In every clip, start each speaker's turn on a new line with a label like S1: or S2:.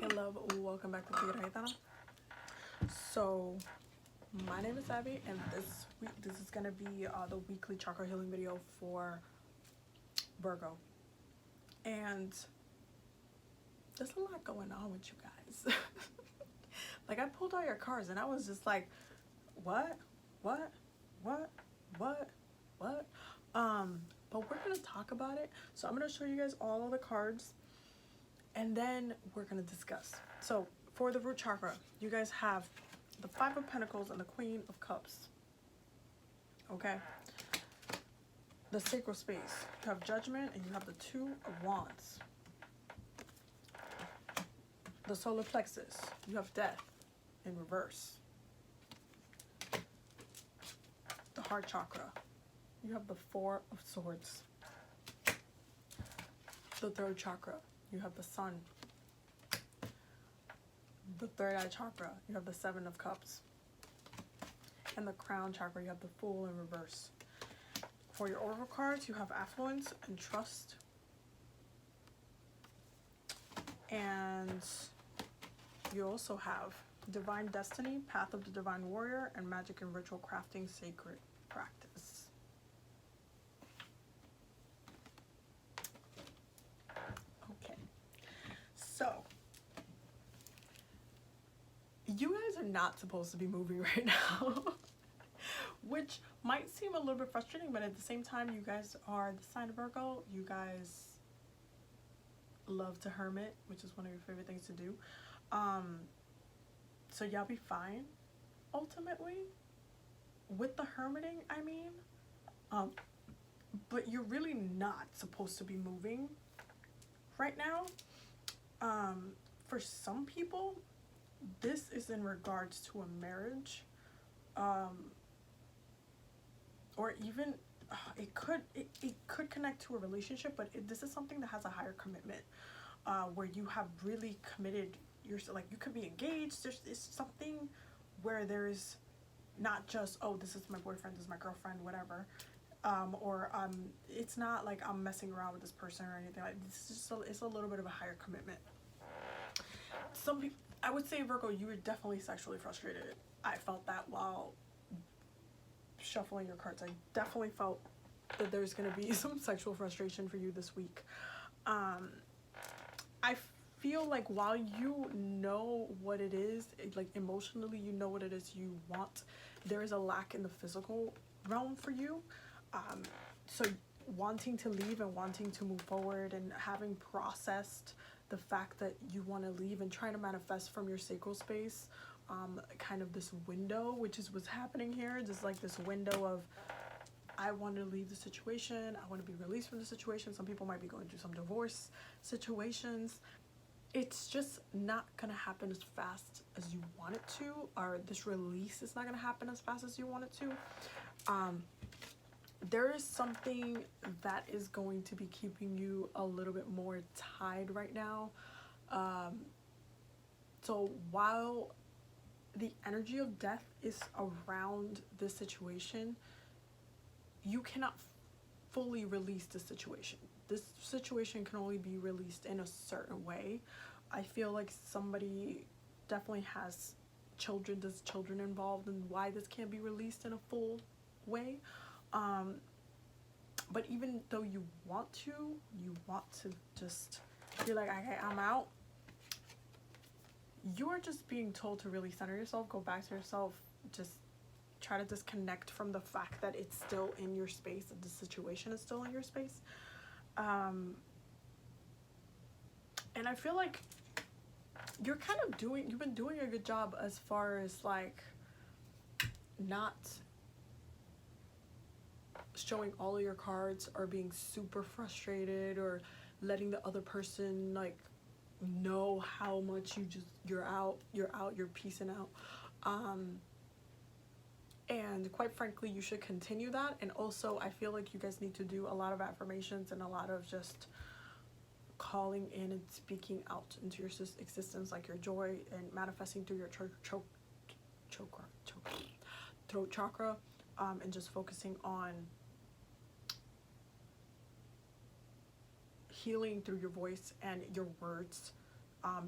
S1: Hey love, welcome back to TigeraGitana. So, my name is Abby, and this is gonna be the weekly chakra healing video for Virgo. And there's a lot going on with you guys. Like, I pulled out your cards, and I was just like, what? But we're gonna talk about it. So I'm gonna show you guys all of the cards, and then we're gonna discuss. So for the root chakra, you guys have the Five of Pentacles and the Queen of Cups. Okay. The sacral space, you have Judgment and you have the Two of Wands. The solar plexus, you have Death in reverse. The heart chakra, you have the Four of Swords. The third chakra, you have the Sun. The third eye chakra, you have the Seven of Cups. And the crown chakra, you have the Fool in reverse. For your oracle cards, you have affluence and trust. And you also have divine destiny, path of the divine warrior, and magic and ritual crafting, sacred practice. Okay, so you guys are not supposed to be moving right now. Which might seem a little bit frustrating, but at the same time, you guys are the sign of Virgo. You guys love to hermit, which is one of your favorite things to do. So y'all be fine, ultimately, with the hermiting, I mean. But you're really not supposed to be moving right now. For some people, this is in regards to a marriage. Or even it could connect to a relationship, but this is something that has a higher commitment, where you have really committed yourself. Like, you could be engaged. It's something where there's not just, oh, this is my boyfriend, this is my girlfriend, whatever, or it's not like I'm messing around with this person or anything. Like, this is just it's a little bit of a higher commitment. Some people, I would say, Virgo, you were definitely sexually frustrated. I felt that while shuffling your cards. I definitely felt that there's going to be some sexual frustration for you this week. I feel like while you know what it is, like emotionally you know what it is you want, there is a lack in the physical realm for you. So wanting to leave and wanting to move forward and having processed the fact that you want to leave and trying to manifest from your sacral space, kind of this window, which is what's happening here, just like this window of, I want to leave the situation, I want to be released from the situation. Some people might be going through some divorce situations. It's just not gonna happen as fast as you want it to, or this release is not gonna happen as fast as you want it to. There is something that is going to be keeping you a little bit more tied right now. So while the energy of death is around this situation, you cannot fully release the situation. This situation can only be released in a certain way. I feel like somebody definitely has children, there's children involved, and why this can't be released in a full way. But even though you want to just be like, okay, I'm out, you're just being told to really center yourself, go back to yourself, just try to disconnect from the fact that it's still in your space, that the situation is still in your space. And I feel like you're kind of you've been doing a good job as far as like not showing all of your cards or being super frustrated or letting the other person like know how much you're out, you're peacing out. And quite frankly, you should continue that. And also, I feel like you guys need to do a lot of affirmations and a lot of just calling in and speaking out into your existence, like your joy, and manifesting through your throat chakra, and just focusing on healing through your voice and your words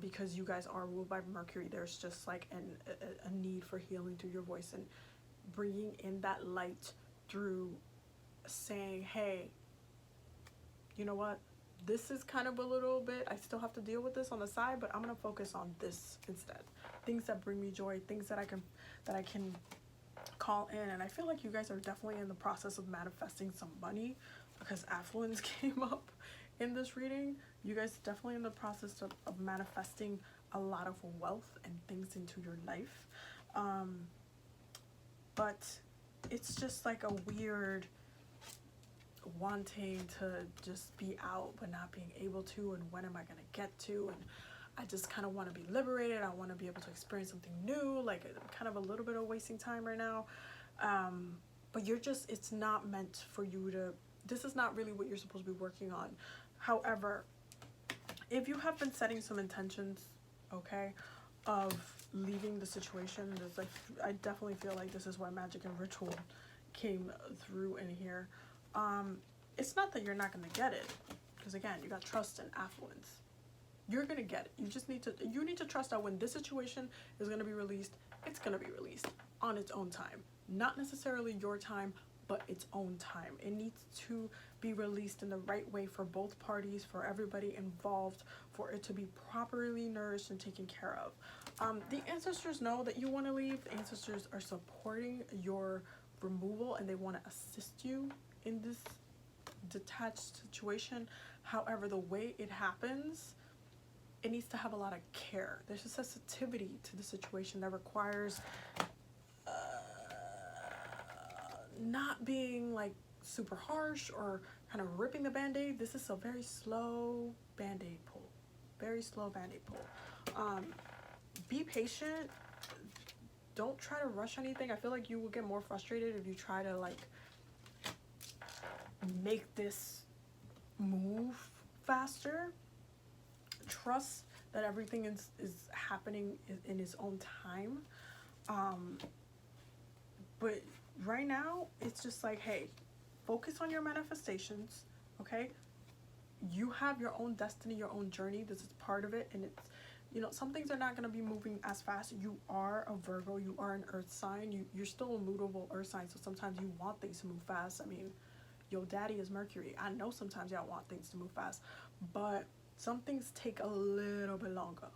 S1: because you guys are ruled by Mercury. There's just like a need for healing through your voice and bringing in that light through saying, hey, you know what, this is kind of a little bit, I still have to deal with this on the side, but I'm gonna focus on this instead. Things that bring me joy, things that I can call in. And I feel like you guys are definitely in the process of manifesting some money, because affluence came up in this reading. You guys definitely in the process of manifesting a lot of wealth and things into your life. But it's just like a weird wanting to just be out but not being able to, and when am I gonna get to, and I just kind of want to be liberated. I want to be able to experience something new, like kind of a little bit of wasting time right now. But you're just, it's not meant for you to, this is not really what you're supposed to be working on. However, if you have been setting some intentions, okay, of leaving the situation, there's like, I definitely feel like this is why magic and ritual came through in here. It's not that you're not going to get it, because again, you got trust and affluence. You're going to get it. You need to trust that when this situation is going to be released, it's going to be released on its own time. Not necessarily your time, but its own time. It needs to be released in the right way for both parties, for everybody involved, for it to be properly nourished and taken care of. The ancestors know that you want to leave. The ancestors are supporting your removal, and they want to assist you in this detached situation. However, the way it happens, it needs to have a lot of care. There's a sensitivity to the situation that requires not being like super harsh or kind of ripping the band-aid. This is a very slow band-aid pull. Very slow band-aid pull. Be patient. Don't try to rush anything. I feel like you will get more frustrated if you try to like make this move faster. Trust that everything is happening in its own time. But right now, it's just like, hey, focus on your manifestations, okay? You have your own destiny, your own journey. This is part of it. And it's, you know, some things are not going to be moving as fast. You are a Virgo. You are an earth sign. You're still a mutable earth sign. So sometimes you want things to move fast. I mean, your daddy is Mercury. I know sometimes y'all want things to move fast. But some things take a little bit longer.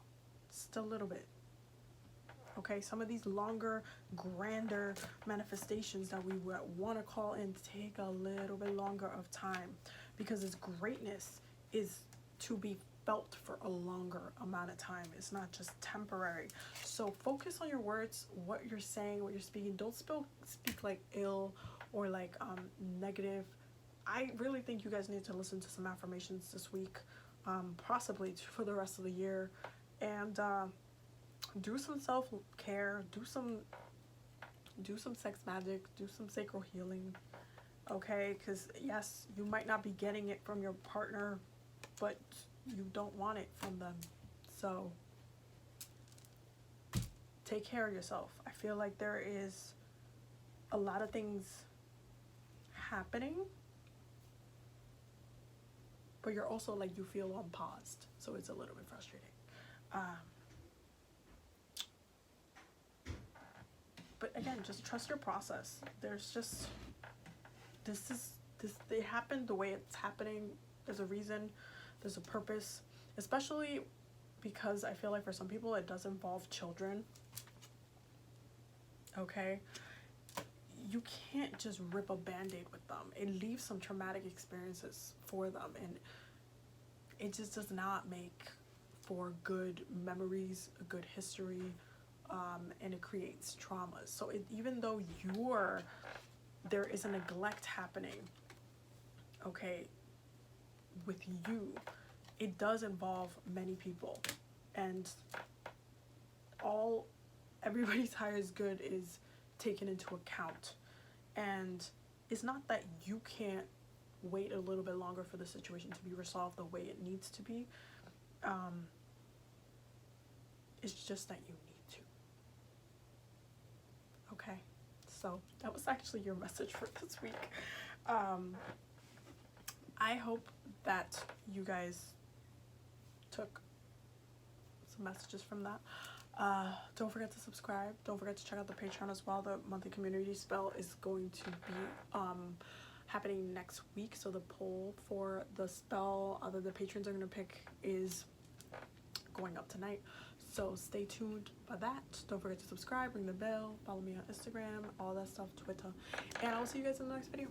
S1: Just a little bit. Okay, some of these longer, grander manifestations that we want to call in take a little bit longer of time, because its greatness is to be felt for a longer amount of time. It's not just temporary. So focus on your words, what you're saying, what you're speaking. Don't speak like ill or like negative. I really think you guys need to listen to some affirmations this week, possibly for the rest of the year, and do some self-care, do some sex magic, do some sacral healing, okay? Because yes, you might not be getting it from your partner, but you don't want it from them. So take care of yourself. I feel like there is a lot of things happening, but you're also like, you feel unpaused, so it's a little bit frustrating. But again, just trust your process. There's just, it happened the way it's happening. There's a reason, there's a purpose, especially because I feel like for some people it does involve children. Okay? You can't just rip a band-aid with them. It leaves some traumatic experiences for them, and it just does not make for good memories, a good history, and it creates traumas. So even though there is a neglect happening, okay, with you, it does involve many people, and everybody's highest good is taken into account. And it's not that you can't wait a little bit longer for the situation to be resolved the way it needs to be. It's just that you need to. Okay, so that was actually your message for this week. I hope that you guys took some messages from that. Don't forget to subscribe. Don't forget to check out the Patreon as well. The monthly community spell is going to be happening next week. So the poll for the spell that the patrons are going to pick is going up tonight. So stay tuned for that. Don't forget to subscribe, ring the bell, follow me on Instagram, all that stuff, Twitter. And I will see you guys in the next video.